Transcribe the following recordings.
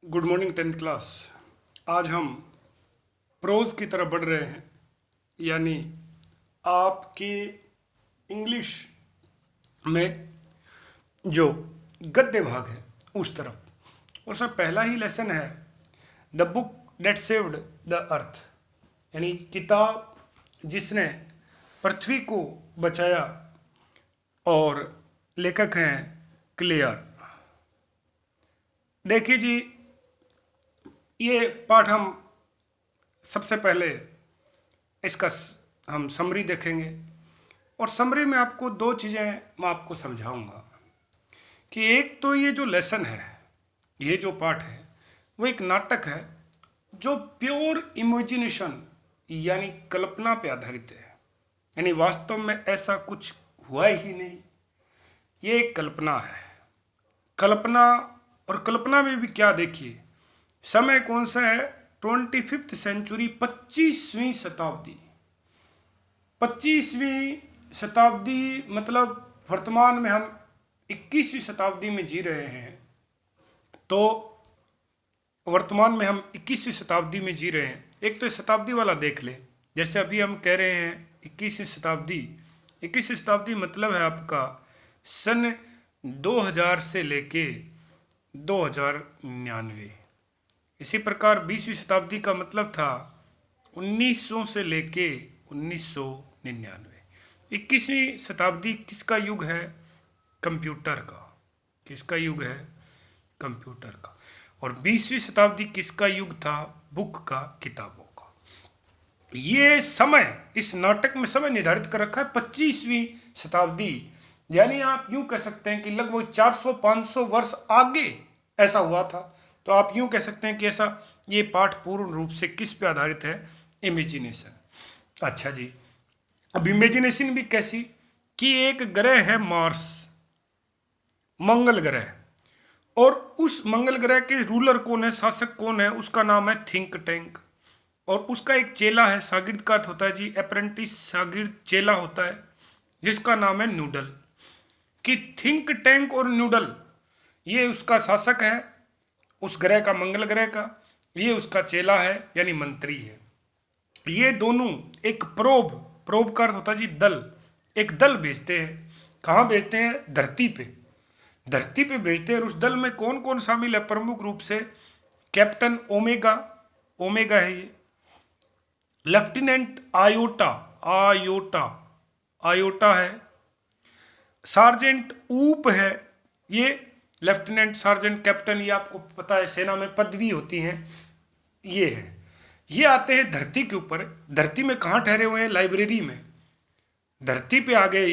Good morning 10th class. आज हम pros की तरफ बढ़ रहे हैं, यानी आपके इंग्लिश में जो गद्य भाग है उस तरफ। उसमें पहला ही लेसन है the book that saved the earth, यानी किताब जिसने पृथ्वी को बचाया, और लेखक हैं क्लेयर। देखिए जी, ये पाठ हम सबसे पहले इसका हम समरी देखेंगे, और समरी में आपको दो चीज़ें मैं आपको समझाऊंगा कि एक तो ये जो लेसन है, ये जो पाठ है, वो एक नाटक है जो प्योर इमेजिनेशन यानी कल्पना पे आधारित है, यानी वास्तव में ऐसा कुछ हुआ ही नहीं, ये एक कल्पना है। कल्पना, और कल्पना में भी क्या, देखिए समय कौन सा है, 25th सेंचुरी, 25वीं शताब्दी। 25वीं शताब्दी मतलब वर्तमान में हम 21वीं शताब्दी में जी रहे हैं। तो वर्तमान में हम 21वीं शताब्दी में जी रहे हैं। एक तो शताब्दी वाला देख ले, जैसे अभी हम कह रहे हैं 21वीं शताब्दी। 21वीं शताब्दी मतलब है आपका सन 2000 से लेके 2099। इसी प्रकार 20वीं शताब्दी का मतलब था 1900 से लेके 1999। 21वीं शताब्दी किसका युग है, कंप्यूटर का। किसका युग है, कंप्यूटर का। और 20वीं शताब्दी किसका युग था, बुक का, किताबों का। ये समय, इस नाटक में समय निर्धारित कर रखा है 25वीं शताब्दी, यानी आप यूं कह सकते हैं कि लगभग 400-500 वर्ष आगे ऐसा हुआ था। तो आप यूं कह सकते हैं कि ऐसा ये पाठ पूर्ण रूप से किस पे आधारित है, इमेजिनेशन। अच्छा जी, अब इमेजिनेशन भी कैसी कि एक ग्रह है मार्स, मंगल ग्रह, और उस मंगल ग्रह के रूलर कौन है, शासक कौन है, उसका नाम है थिंक टैंक। और उसका एक चेला है, शागिर्द का अर्थ होता है जी अप्रेंटिस, शागिर्द, चेला होता है, जिसका नाम है नूडल। कि थिंक टैंक और नूडल ये उसका शासक है, उस ग्रह का, मंगल ग्रह का। ये उसका चेला है, यानी मंत्री है। ये दोनों एक प्रोब का अर्थ होता है जी दल, एक दल भेजते हैं। कहाँ भेजते हैं, धरती पे। धरती पे भेजते हैं। और उस दल में कौन कौन शामिल है, प्रमुख रूप से कैप्टन ओमेगा, ओमेगा है ये, लेफ्टिनेंट आयोटा, आयोटा, आयोटा है, सार्जेंट ऊप है, ये लेफ्टिनेंट, सार्जेंट, कैप्टन, ये आपको पता है सेना में पदवी होती हैं, ये है। ये आते हैं धरती के ऊपर। धरती में कहाँ ठहरे हुए हैं, लाइब्रेरी में। धरती पे आ गए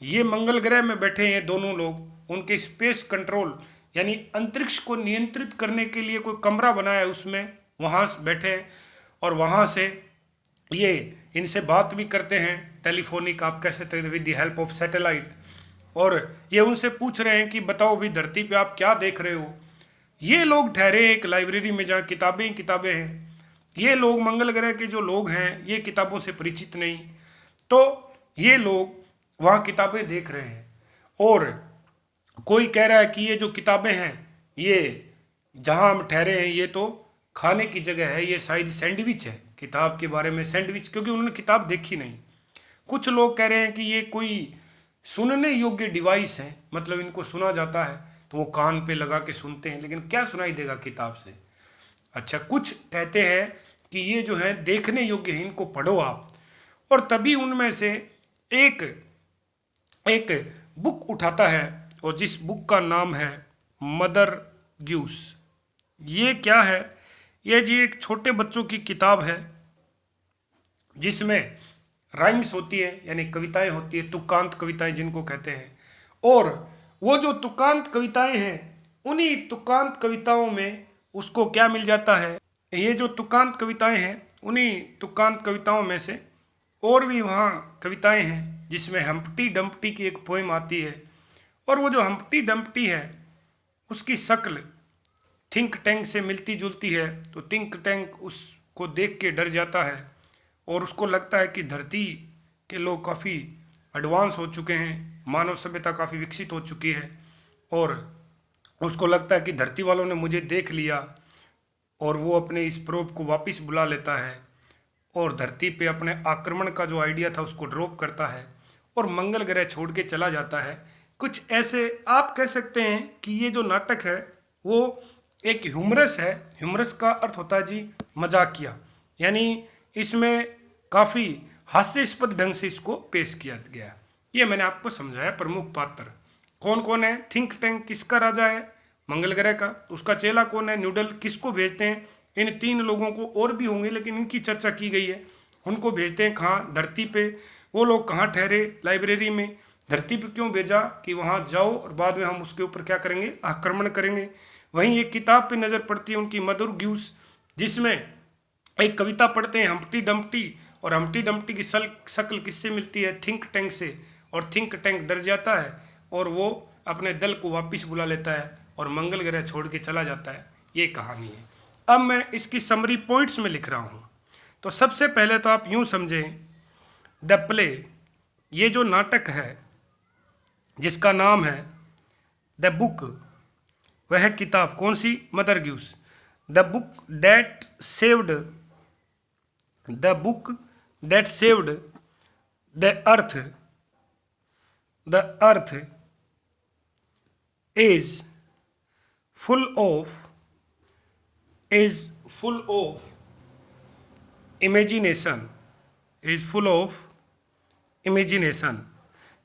ये मंगल ग्रह में बैठे हैं दोनों लोग। उनके स्पेस कंट्रोल यानी अंतरिक्ष को नियंत्रित करने के लिए कोई कमरा बनाया है, उसमें वहाँ बैठे हैं। और वहाँ से ये इनसे बात भी करते हैं, टेलीफोनिक आप कह सकते हैं, with the help of satellite. और ये उनसे पूछ रहे हैं कि बताओ भी धरती पे आप क्या देख रहे हो। ये लोग ठहरे एक लाइब्रेरी में जहाँ किताबें किताबें हैं। ये लोग, मंगल ग्रह के जो लोग हैं, ये किताबों से परिचित नहीं। तो ये लोग वहाँ किताबें देख रहे हैं, और कोई कह रहा है कि ये जो किताबें हैं, ये जहाँ हम ठहरे हैं, ये तो खाने की जगह है, ये शायद सैंडविच है। किताब के बारे में सैंडविच, क्योंकि उन्होंने किताब देखी नहीं। कुछ लोग कह रहे हैं कि ये कोई सुनने योग्य डिवाइस है, मतलब इनको सुना जाता है तो वो कान पे लगा के सुनते हैं, लेकिन क्या सुनाई देगा किताब से। अच्छा, कुछ कहते हैं कि ये जो है देखने योग्य है, इनको पढ़ो आप। और तभी उनमें से एक एक बुक उठाता है, और जिस बुक का नाम है मदर ग्यूस। ये क्या है, ये जी एक छोटे बच्चों की किताब है, जिसमें राइम्स होती है, यानी कविताएं होती है, तुकांत कविताएं जिनको कहते हैं। और वो जो तुकांत कविताएं हैं, उन्हीं तुकांत कविताओं में उसको क्या मिल जाता है, ये जो तुकांत कविताएं हैं, उन्हीं तुकांत कविताओं में से और भी वहाँ कविताएं हैं, जिसमें हम्प्टी डम्प्टी की एक पोएम आती है। और वो जो हम्प्टी डम्प्टी है, उसकी शक्ल थिंक टैंक से मिलती जुलती है। तो थिंक टैंक उसको देख के डर जाता है, और उसको लगता है कि धरती के लोग काफ़ी एडवांस हो चुके हैं, मानव सभ्यता काफ़ी विकसित हो चुकी है, और उसको लगता है कि धरती वालों ने मुझे देख लिया और वो अपने इस प्रोब को वापस बुला लेता है और धरती पे अपने आक्रमण का जो आइडिया था उसको ड्रॉप करता है और मंगल ग्रह छोड़ के चला जाता है। कुछ ऐसे आप कह सकते हैं कि ये जो नाटक है वो एक ह्यूमरस है। ह्यूमरस का अर्थ होता है जी मजाकिया, यानी इसमें काफ़ी हास्यास्पद ढंग से इसको पेश किया गया। ये मैंने आपको समझाया। प्रमुख पात्र कौन कौन है? थिंक टैंक किसका राजा है? मंगल ग्रह का। उसका चेला कौन है? न्यूडल। किसको भेजते हैं? इन 3 लोगों को, और भी होंगे लेकिन इनकी चर्चा की गई है। उनको भेजते हैं कहाँ? धरती पे। वो लोग कहाँ ठहरे? लाइब्रेरी में। धरती पे क्यों भेजा? कि वहाँ जाओ और बाद में हम उसके ऊपर क्या करेंगे? आक्रमण करेंगे। वहीं एक किताब पे नज़र पड़ती है उनकी, मदर ग्यूस, जिसमें एक कविता पढ़ते हैं हम्प्टी डम्प्टी, और हम्प्टी डम्प्टी की शक्ल किससे मिलती है? थिंक टैंक से। और थिंक टैंक डर जाता है और वो अपने दल को वापस बुला लेता है और मंगल ग्रह छोड़ के चला जाता है। ये कहानी है। अब मैं इसकी समरी पॉइंट्स में लिख रहा हूँ। तो सबसे पहले तो आप यूँ समझें, द प्ले, ये जो नाटक है जिसका नाम है द बुक, वह किताब कौन सी? Mother goose. The book that saved, the book that saved the earth, the earth is full of imagination, is full of imagination,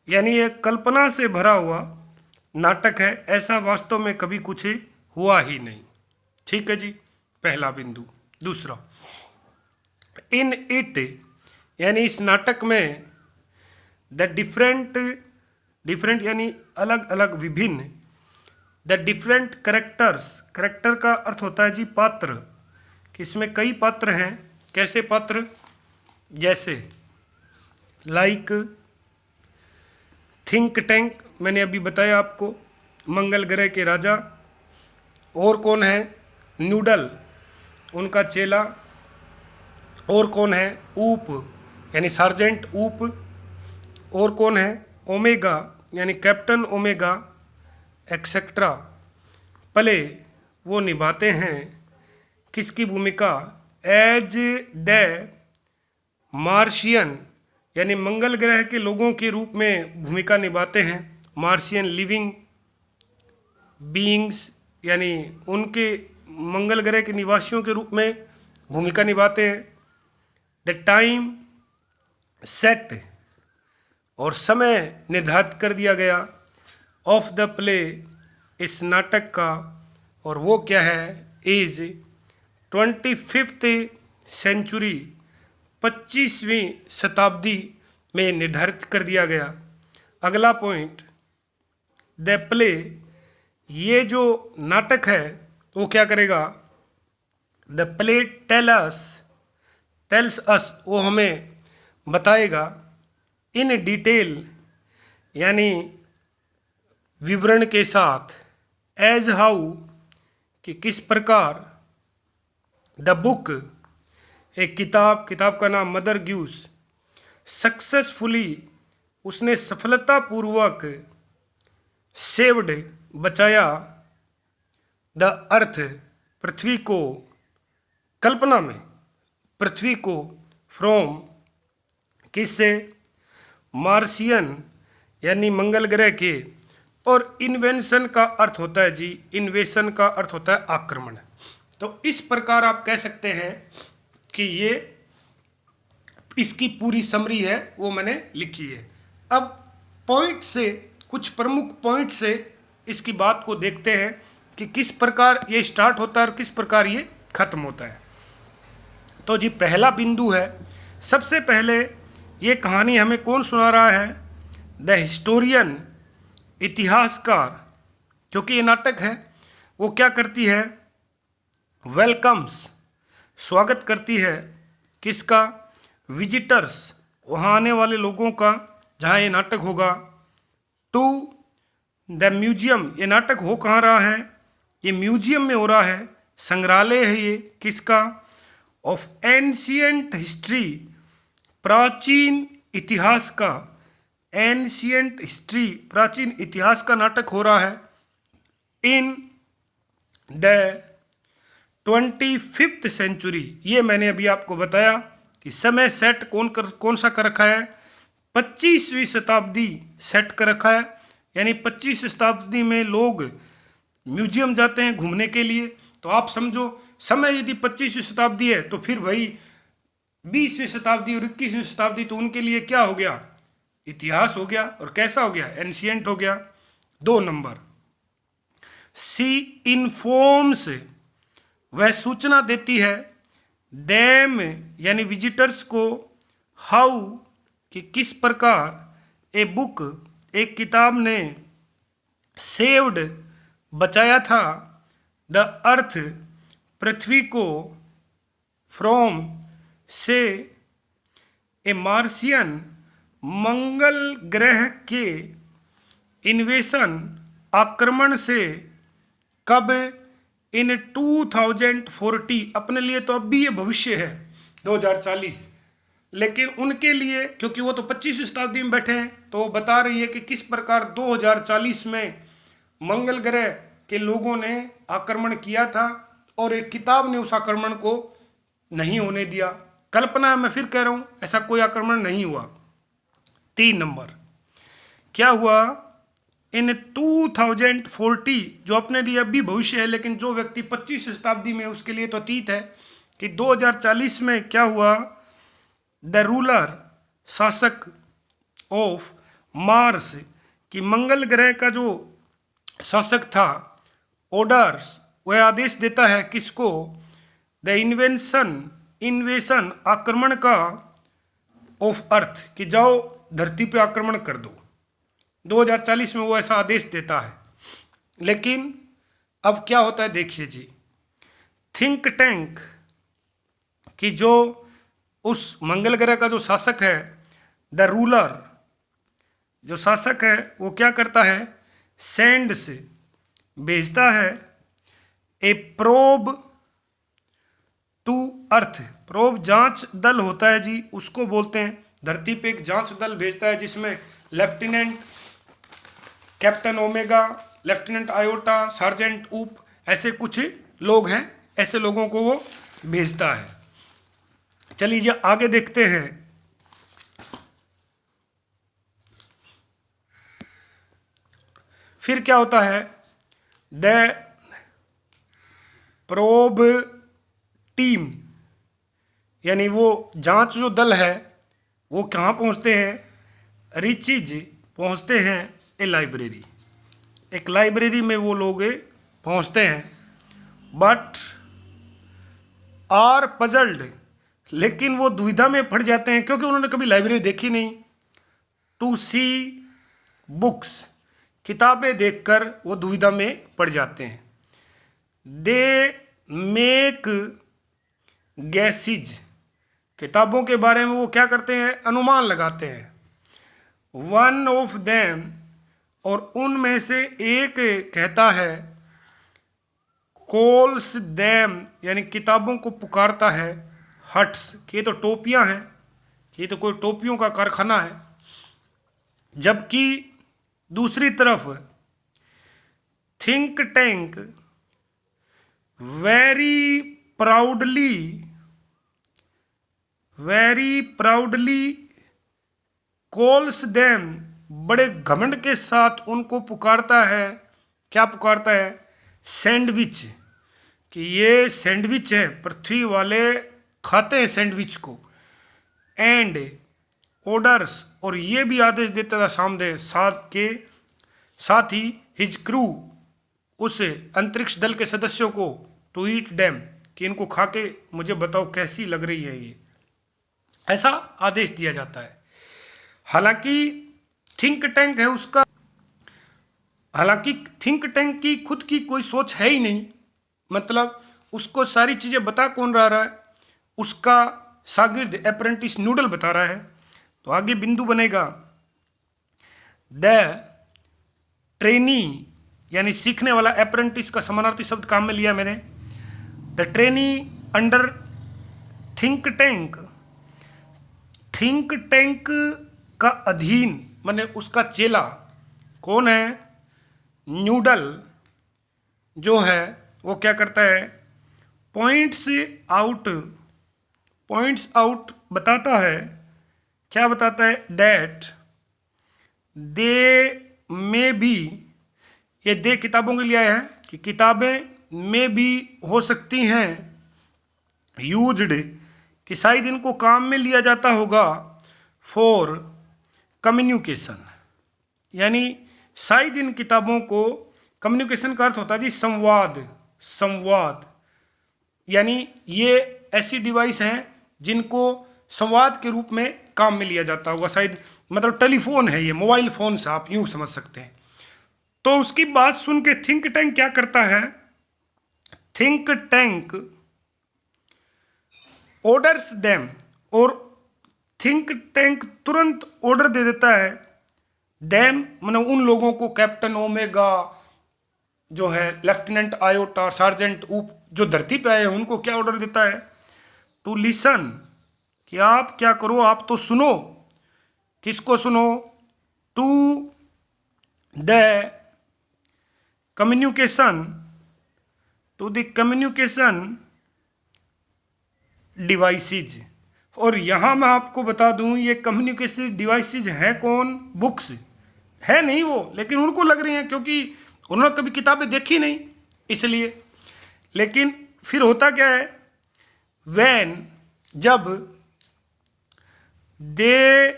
यानी ये कल्पना से भरा हुआ नाटक है। ऐसा वास्तव में कभी कुछ हुआ ही नहीं। ठीक है जी, पहला बिंदु। दूसरा, इन इट, यानी इस नाटक में द डिफरेंट यानी अलग अलग, विभिन्न, द डिफरेंट करेक्टर्स, करेक्टर का अर्थ होता है जी पात्र, कि इसमें कई पात्र हैं। कैसे पात्र? जैसे लाइक थिंक टैंक, मैंने अभी बताया आपको, मंगल ग्रह के राजा। और कौन है? न्यूडल, उनका चेला। और कौन है? ऊप, यानी सार्जेंट ऊप। और कौन है? ओमेगा, यानी कैप्टन ओमेगा, एक्सेट्रा। प्ले, वो निभाते हैं किसकी भूमिका? एज द मार्शियन, यानी मंगल ग्रह के लोगों के रूप में भूमिका निभाते हैं। मार्शियन लिविंग बीइंग्स, यानी उनके मंगल ग्रह के निवासियों के रूप में भूमिका निभाते हैं। द टाइम सेट, और समय निर्धारित कर दिया गया, ऑफ द प्ले, इस नाटक का, और वो क्या है? इज 25th सेंचुरी, 25वीं शताब्दी में निर्धारित कर दिया गया। अगला पॉइंट, द प्ले, ये जो नाटक है वो क्या करेगा? द प्ले टेल्स अस, वो हमें बताएगा, इन डिटेल, यानी विवरण के साथ, एज हाउ, कि किस प्रकार, द बुक, एक किताब, किताब का नाम मदर ग्यूस, सक्सेसफुली, उसने सफलतापूर्वक, सेव्ड, बचाया, द अर्थ, पृथ्वी को, कल्पना में पृथ्वी को, फ्रॉम, किससे? मार्शियन, यानी मंगल ग्रह के। और इन्वेंशन का अर्थ होता है जी, इन्वेशन का अर्थ होता है आक्रमण। तो इस प्रकार आप कह सकते हैं कि ये इसकी पूरी समरी है, वो मैंने लिखी है। अब पॉइंट से, कुछ प्रमुख पॉइंट से इसकी बात को देखते हैं कि किस प्रकार ये स्टार्ट होता है और किस प्रकार ये खत्म होता है। तो जी पहला बिंदु है, सबसे पहले ये कहानी हमें कौन सुना रहा है? द हिस्टोरियन, इतिहासकार, क्योंकि ये नाटक है, वो क्या करती है? वेलकम्स, स्वागत करती है, किसका? विजिटर्स, वहाँ आने वाले लोगों का, जहाँ ये नाटक होगा। टू द म्यूजियम, ये नाटक हो कहाँ रहा है? ये म्यूजियम में हो रहा है, संग्रहालय है ये, किसका? ऑफ एंशियंट हिस्ट्री, प्राचीन इतिहास का, एंशियंट हिस्ट्री, प्राचीन इतिहास का नाटक हो रहा है। इन द 25th सेंचुरी, ये मैंने अभी आपको बताया कि समय सेट कौन सा कर रखा है, 25वीं शताब्दी सेट कर रखा है। यानी 25वीं शताब्दी में लोग म्यूजियम जाते हैं घूमने के लिए। तो आप समझो समय यदि 25वीं शताब्दी है तो फिर भाई 20वीं शताब्दी और 21वीं शताब्दी तो उनके लिए क्या हो गया, इतिहास हो गया। और कैसा हो गया, एंशियंट हो गया। 2 नंबर, सी इन्फॉर्म्स, वह सूचना देती है, देम यानी विजिटर्स को, हाउ कि किस प्रकार, ए बुक एक किताब ने, सेव्ड बचाया था, द अर्थ पृथ्वी को, फ्रॉम से, ए मार्शियन मंगल ग्रह के, इन्वेशन आक्रमण से, कब, इन 2040, अपने लिए तो अब भी ये भविष्य है 2040, लेकिन उनके लिए क्योंकि वो तो 25वीं शताब्दी में बैठे हैं तो वो बता रही है कि किस प्रकार 2040 में मंगल ग्रह के लोगों ने आक्रमण किया था और एक किताब ने उस आक्रमण को नहीं होने दिया। कल्पना मैं फिर कह रहा हूँ, ऐसा कोई आक्रमण नहीं हुआ। 3 नंबर, क्या हुआ, इन 2040, जो अपने लिए अभी भविष्य है लेकिन जो व्यक्ति 25वीं शताब्दी में उसके लिए तो अतीत है, कि 2040 में क्या हुआ, द रूलर शासक ऑफ मार्स, कि मंगल ग्रह का जो शासक था, ऑर्डर्स वह आदेश देता है किसको, द इन्वेशन आक्रमण का, ऑफ अर्थ, कि जाओ धरती पे आक्रमण कर दो। 2040 में वो ऐसा आदेश देता है। लेकिन अब क्या होता है देखिए जी, थिंक टैंक, कि जो उस मंगल ग्रह का जो शासक है, द रूलर जो शासक है वो क्या करता है, सेंड से भेजता है, ए प्रोब टू अर्थ, प्रोब जांच दल होता है जी, उसको बोलते हैं। धरती पे एक जांच दल भेजता है जिसमें lieutenant, captain omega, lieutenant iota, sergeant ऊप, ऐसे कुछ लोग हैं, ऐसे लोगों को वो भेजता है। चलिए आगे देखते हैं। फिर क्या होता है, द प्रोब टीम, यानी वो जांच जो दल है वो कहाँ पहुँचते हैं, रिचीज पहुँचते हैं, ए लाइब्रेरी, एक लाइब्रेरी में वो लोग पहुँचते हैं। बट आर पजल्ड, लेकिन वो दुविधा में पड़ जाते हैं क्योंकि उन्होंने कभी लाइब्रेरी देखी नहीं। टू सी बुक्स, किताबें देखकर वो दुविधा में पड़ जाते हैं। दे मेक गैसेज, किताबों के बारे में वो क्या करते हैं, अनुमान लगाते हैं। वन ऑफ देम, और उनमें से एक कहता है, कॉल्स देम, यानी किताबों को पुकारता है, हट्स, कि ये तो टोपियां हैं, कि ये तो कोई टोपियों का कारखाना है। जबकि दूसरी तरफ think tank very proudly calls them, बड़े घमंड के साथ उनको पुकारता है। क्या पुकारता है, सैंडविच, कि ये सैंडविच है, पृथ्वी वाले खाते हैं सैंडविच को। एंड ऑर्डर्स, और ये भी आदेश देता था साथ ही हिज क्रू, उस अंतरिक्ष दल के सदस्यों को, टू ईट डैम, कि इनको खा के मुझे बताओ कैसी लग रही है ये, ऐसा आदेश दिया जाता है। हालांकि थिंक टैंक है उसका, हालांकि थिंक टैंक की खुद की कोई सोच है ही नहीं, मतलब उसको सारी चीज़ें बता कौन रहा है, उसका शागिर्द अप्रेंटिस नूडल बता रहा है। तो आगे बिंदु बनेगा, द ट्रेनी, यानी सीखने वाला, अप्रेंटिस का समानार्थी शब्द काम में लिया मैंने। The trainee under think tank, think tank का अधीन, माने उसका चेला कौन है, नूडल जो है वो क्या करता है, पॉइंट्स आउट बताता है, क्या बताता है, डैट दे में बी, ये दे किताबों के लिए आया है कि किताबें में भी हो सकती हैं, यूज्ड कि शायद इनको काम में लिया जाता होगा, फॉर कम्युनिकेशन, यानी शायद इन किताबों को, कम्युनिकेशन का अर्थ होता है जी संवाद, यानी ये ऐसी डिवाइस हैं जिनको संवाद के रूप में काम में लिया जाता होगा, शायद मतलब टेलीफोन है ये, मोबाइल फोन से आप यूं समझ सकते हैं। तो उसकी बात सुन के थिंक टैंक क्या करता है, थिंक टैंक ऑर्डर्स देम, और थिंक टैंक तुरंत ऑर्डर दे देता है, डैम मतलब उन लोगों को, कैप्टन ओमेगा जो है, लेफ्टिनेंट आयोटा, सार्जेंट ऊप जो धरती पे आए हैं, उनको क्या ऑर्डर देता है, टू लिसन, कि आप क्या करो, आप तो सुनो, किसको सुनो, to the communication, to the communication devices. और यहाँ मैं आपको बता दूँ, ये कम्युनिकेशन डिवाइसेज हैं कौन, बुक्स है नहीं वो, लेकिन उनको लग रही हैं क्योंकि उन्होंने कभी किताबें देखी नहीं इसलिए। लेकिन फिर होता क्या है, वैन जब, they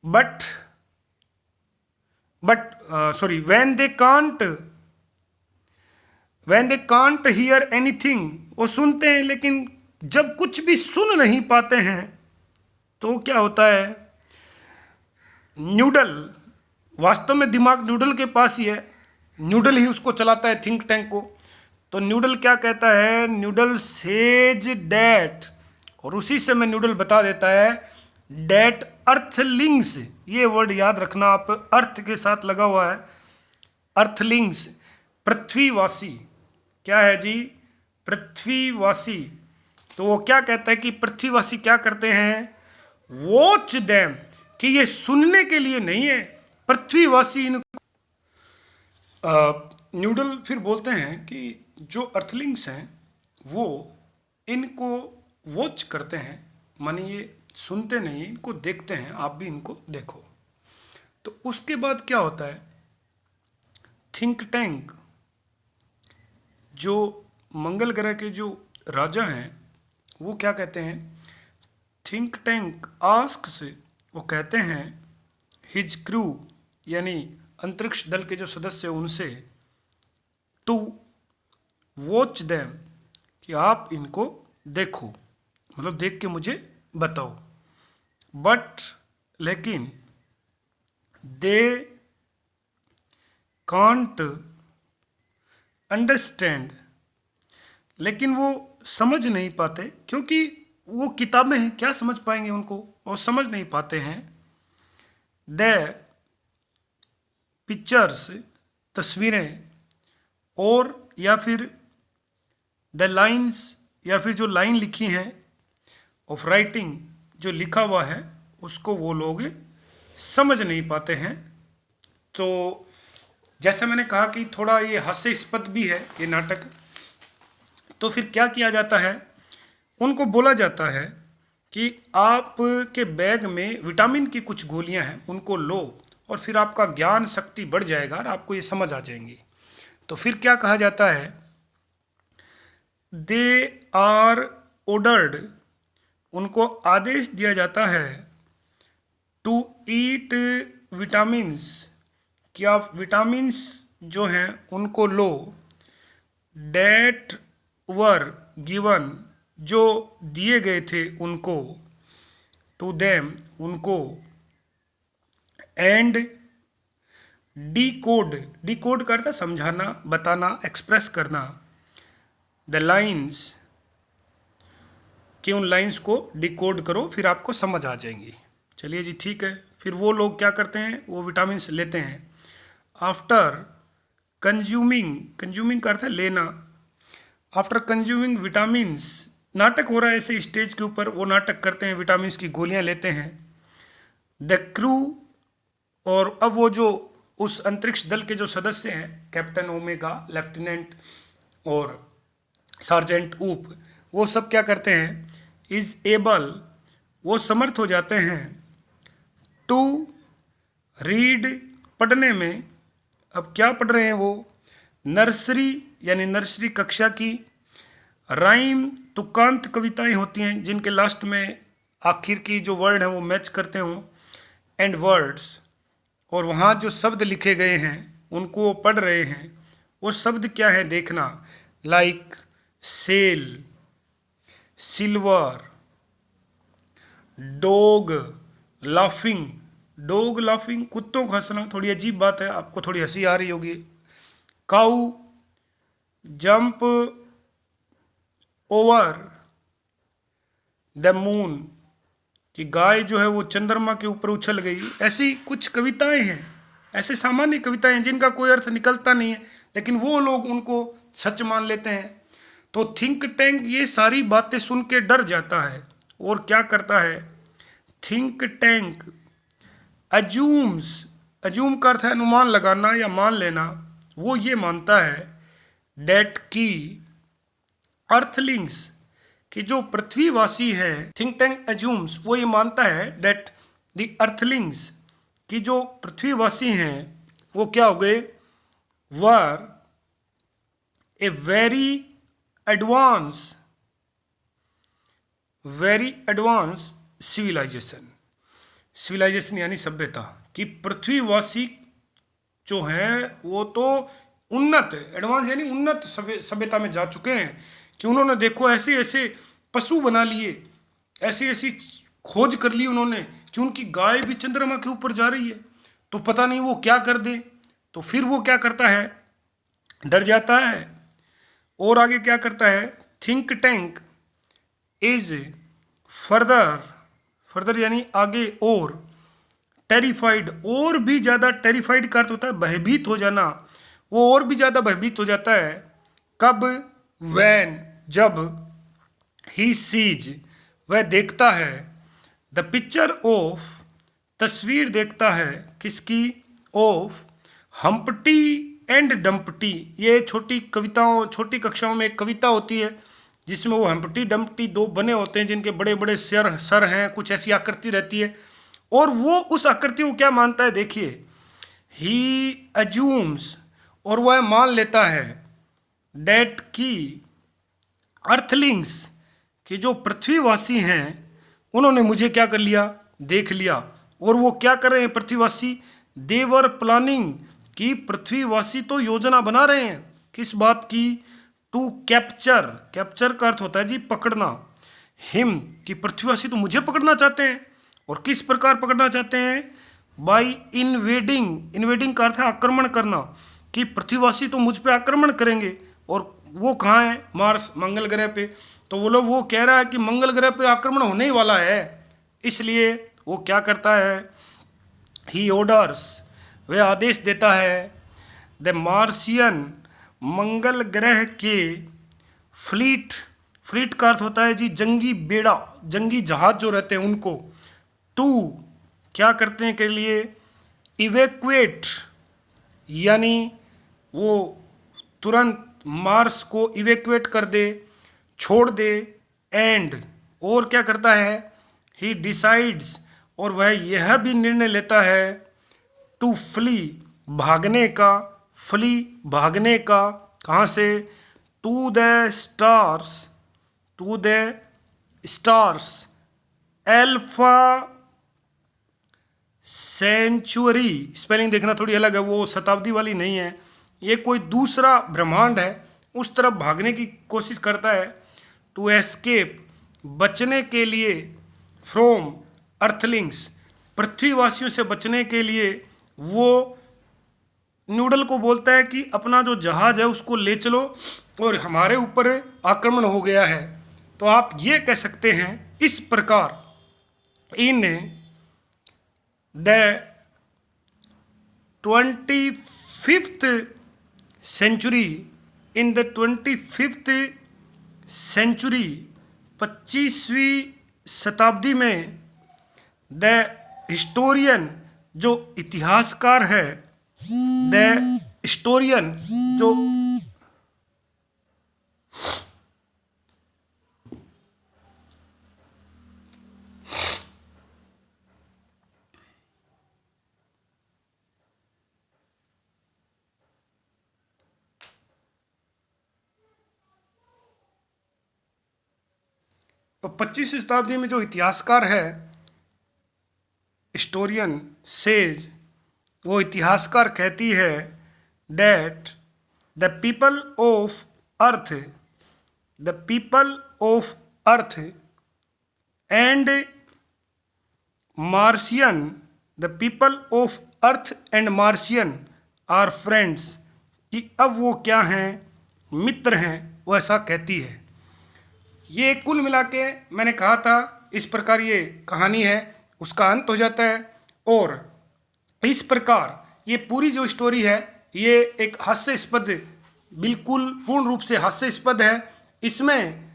but sorry when they can't hear anything, वो सुनते हैं लेकिन जब कुछ भी सुन नहीं पाते हैं तो क्या होता है, न्यूडल, वास्तव में दिमाग न्यूडल के पास ही है, न्यूडल ही उसको चलाता है थिंक टैंक को। तो न्यूडल क्या कहता है, न्यूडल सेज डैट, और उसी से मैं न्यूडल बता देता है, डैट अर्थलिंग्स, ये वर्ड याद रखना आप, अर्थ के साथ लगा हुआ है, अर्थलिंग्स पृथ्वीवासी, क्या है जी, पृथ्वीवासी। तो वो क्या कहता है कि पृथ्वीवासी क्या करते हैं, वॉच देम, कि ये सुनने के लिए नहीं है, पृथ्वीवासी न्यूडल फिर बोलते हैं कि जो अर्थलिंग्स हैं वो इनको वॉच करते हैं, माने ये सुनते नहीं, इनको देखते हैं, आप भी इनको देखो। तो उसके बाद क्या होता है, थिंक टैंक, जो मंगल ग्रह के जो राजा हैं वो क्या कहते हैं, थिंक टैंक आस्क से, वो कहते हैं हिज क्रू, यानी अंतरिक्ष दल के जो सदस्य उनसे, टू वॉच देम, कि आप इनको देखो, मतलब देख के मुझे बताओ, बट लेकिन दे कांट अंडरस्टैंड, लेकिन वो समझ नहीं पाते, क्योंकि वो किताबें हैं, क्या समझ पाएंगे उनको, वो समझ नहीं पाते हैं, द पिक्चर्स तस्वीरें, और या फिर द लाइन्स, या फिर जो लाइन लिखी हैं, ऑफ राइटिंग जो लिखा हुआ है उसको वो लोग समझ नहीं पाते हैं। तो जैसा मैंने कहा कि थोड़ा ये हास्यास्पद भी है ये नाटक। तो फिर क्या किया जाता है, उनको बोला जाता है कि आपके बैग में विटामिन की कुछ गोलियां हैं, उनको लो और फिर आपका ज्ञान शक्ति बढ़ जाएगा और आपको ये समझ आ जाएंगी। तो फिर क्या कहा जाता है, दे आर ऑर्डर्ड, उनको आदेश दिया जाता है, टू ईट विटामिन्स, कि आप विटामिन्स जो हैं उनको लो, डेट वर गिवन, जो दिए गए थे उनको, टू देम, उनको, एंड डिकोड, डिकोड करता समझाना, बताना, एक्सप्रेस करना, द लाइन्स, कि उन लाइन्स को डिकोड करो फिर आपको समझ आ जाएंगी। चलिए जी ठीक है। फिर वो लोग क्या करते हैं, वो विटामिन्स लेते हैं। आफ्टर कंज्यूमिंग, कंज्यूमिंग का अर्थ है लेना, आफ्टर कंज्यूमिंग विटामिन्स, नाटक हो रहा है ऐसे स्टेज के ऊपर, वो नाटक करते हैं, विटामिन्स की गोलियां लेते हैं। द क्रू, और अब वो जो उस अंतरिक्ष दल के जो सदस्य हैं, कैप्टन ओमेगा, लेफ्टिनेंट और सार्जेंट ऊप, वो सब क्या करते हैं, इज एबल, वो समर्थ हो जाते हैं, टू रीड, पढ़ने में। अब क्या पढ़ रहे हैं वो, नर्सरी यानी नर्सरी कक्षा की, राइम तुकांत कविताएं होती हैं जिनके लास्ट में आखिर की जो वर्ड है वो मैच करते हों, एंड वर्ड्स, और वहाँ जो शब्द लिखे गए हैं उनको वो पढ़ रहे हैं। वो शब्द क्या है देखना, like sale, silver, dog laughing, dog laughing कुत्तों का हंसना, थोड़ी अजीब बात है, आपको थोड़ी हंसी आ रही होगी। काऊ, जंप ओवर द मून, कि गाय जो है वो चंद्रमा के ऊपर उछल गई। ऐसी कुछ कविताएं हैं, ऐसे सामान्य कविताएं हैं जिनका कोई अर्थ निकलता नहीं है, लेकिन वो लोग उनको सच मान लेते हैं। तो थिंक टैंक ये सारी बातें सुन के डर जाता है और क्या करता है, थिंक टैंक अज्यूम्स, अज्यूम का अर्थ है अनुमान लगाना या मान लेना, वो ये मानता है डेट की अर्थलिंग्स, कि जो पृथ्वीवासी है, थिंक टैंक अज्यूम्स, वो ये मानता है डेट द अर्थलिंग्स, कि जो पृथ्वीवासी हैं वो क्या हो गए, were a very advance civilisation, civilisation यानी सभ्यता, कि पृथ्वीवासी जो हैं वो तो उन्नत, एडवांस यानी उन्नत सभ्यता में जा चुके हैं, कि उन्होंने देखो ऐसे ऐसे पशु बना लिए, ऐसी ऐसी खोज कर ली उन्होंने कि उनकी गाय भी चंद्रमा के ऊपर जा रही है, तो पता नहीं वो क्या कर दे। तो फिर वो क्या करता है, डर जाता है। और आगे क्या करता है, थिंक टैंक इज फर्दर यानी आगे, और टेरिफाइड, और भी ज़्यादा, टेरिफाइड का अर्थ होता है भयभीत हो जाना, वो और भी ज़्यादा भयभीत हो जाता है। कब, वैन, जब, ही सीज, वह देखता है, द पिक्चर ऑफ, तस्वीर देखता है, किसकी, ऑफ हम्प्टी एंड डम्प्टी। ये छोटी कविताओं, छोटी कक्षाओं में एक कविता होती है जिसमें वो हम्प्टी डम्प्टी दो बने होते हैं जिनके बड़े बड़े सर हैं, कुछ ऐसी आकृति रहती है, और वो उस आकृति को क्या मानता है, देखिए, ही अज्यूम्स, और वह मान लेता है, डेट की अर्थलिंग्स, कि जो पृथ्वीवासी हैं उन्होंने मुझे क्या कर लिया, देख लिया। और वो क्या कर रहे हैं पृथ्वीवासी, देवर प्लानिंग, कि पृथ्वीवासी तो योजना बना रहे हैं, किस बात की, टू कैप्चर, कैप्चर का अर्थ होता है जी पकड़ना, हिम, कि पृथ्वीवासी तो मुझे पकड़ना चाहते हैं, और किस प्रकार पकड़ना चाहते हैं, बाई इन्वेडिंग, इन्वेडिंग का अर्थ है आक्रमण करना, कि पृथ्वीवासी तो मुझ पे आक्रमण करेंगे, और वो कहाँ है, मार्स, मंगल ग्रह पे। तो वो लोग, वो कह रहा है कि मंगल ग्रह पे आक्रमण होने ही वाला है, इसलिए वो क्या करता है, ही ऑर्डर्स, वह आदेश देता है, द मार्सियन, मंगल ग्रह के फ्लीट, फ्लीट का अर्थ होता है जी जंगी बेड़ा, जंगी जहाज जो रहते हैं उनको, टू, क्या करते हैं के लिए, इवेक्वेट, यानी वो तुरंत मार्स को इवेक्वेट कर दे, छोड़ दे, एंड, और क्या करता है, ही डिसाइड्स, और वह यह भी निर्णय लेता है, टू फ्ली, भागने का, फ्ली, भागने का, कहाँ से, to the stars, to the stars, alpha Centauri, spelling देखना थोड़ी अलग है, वो शताब्दी वाली नहीं है, ये कोई दूसरा ब्रह्मांड है, उस तरफ भागने की कोशिश करता है, टू एस्केप, बचने के लिए, फ्रॉम अर्थलिंग्स, पृथ्वीवासियों से बचने के लिए वो नूडल को बोलता है कि अपना जो जहाज है उसको ले चलो और हमारे ऊपर आक्रमण हो गया है। तो आप ये कह सकते हैं इस प्रकार, in the 25th century, in the 25th century, 25वीं शताब्दी में, द हिस्टोरियन, जो इतिहासकार है, द हिस्टोरियन जो तो 25वीं शताब्दी में जो इतिहासकार है हिस्टोरियन सेज, वो इतिहासकार कहती है that the people of earth and Martian, the people of earth and Martian are friends, कि अब वो क्या हैं, मित्र हैं, वो ऐसा कहती है। ये कुल मिला के मैंने कहा था इस प्रकार ये कहानी है, उसका अंत हो जाता है। और इस प्रकार ये पूरी जो स्टोरी है ये एक हास्यास्पद, बिल्कुल पूर्ण रूप से हास्यास्पद है। इसमें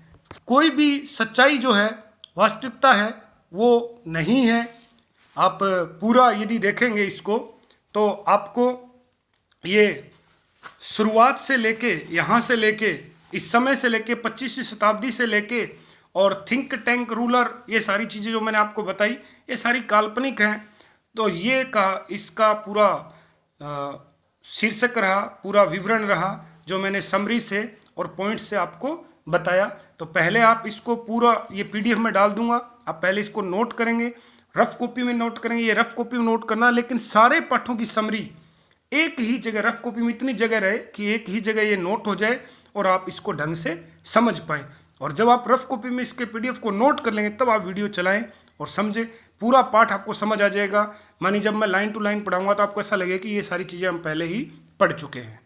कोई भी सच्चाई जो है, वास्तविकता है, वो नहीं है। आप पूरा यदि देखेंगे इसको तो आपको ये शुरुआत से लेके, यहाँ से लेके, इस समय से लेके 25वीं शताब्दी से लेके और थिंक टैंक रूलर, ये सारी चीज़ें जो मैंने आपको बताई ये सारी काल्पनिक हैं। तो ये इसका पूरा शीर्षक रहा, पूरा विवरण रहा जो मैंने समरी से और पॉइंट से आपको बताया। तो पहले आप इसको पूरा ये पीडीएफ में डाल दूंगा, आप पहले इसको नोट करेंगे, रफ कॉपी में नोट करेंगे। ये रफ कॉपी में नोट करना, लेकिन सारे पाठों की समरी एक ही जगह, रफ कॉपी में इतनी जगह रहे कि एक ही जगह ये नोट हो जाए और आप इसको ढंग से समझ पाएँ। और जब आप रफ कॉपी में इसके पीडीएफ को नोट कर लेंगे तब आप वीडियो चलाएं और समझें, पूरा पाठ आपको समझ आ जाएगा। मानिए जब मैं लाइन टू लाइन पढ़ाऊंगा तो आपको ऐसा लगेगा कि ये सारी चीज़ें हम पहले ही पढ़ चुके हैं।